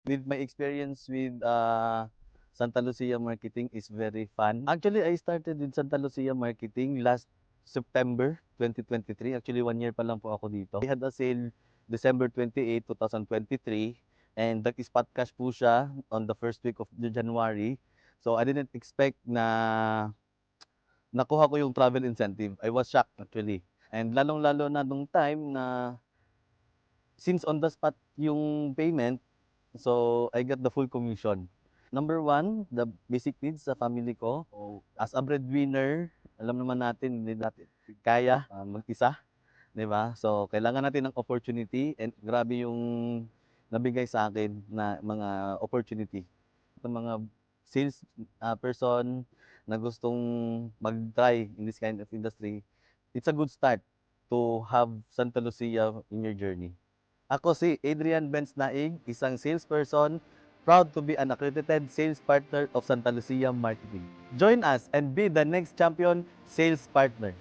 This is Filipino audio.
With my experience with Santa Lucia Marketing is very fun. Actually, I started with Santa Lucia Marketing last September 2023. Actually, 1 year pa lang po ako dito. I had a sale December 28, 2023 and nag-spot cash po siya on the first week of January. So, I didn't expect na nakuha ko yung travel incentive. I was shocked actually. And lalong-lalo na nung time na since on the spot yung payment, so I got the full commission. Number one, the basic needs sa family ko. So, as a breadwinner, alam naman natin, hindi natin kaya mag-isa, di ba? So, kailangan natin ng opportunity and grabe yung nabigay sa akin na mga opportunity. Ng mga sales person na gustong mag-try in this kind of industry, it's a good start to have Santa Lucia in your journey. Ako si Adrian Benz Naig, isang salesperson, proud to be an accredited sales partner of Santa Lucia Marketing. Join us and be the next champion sales partner.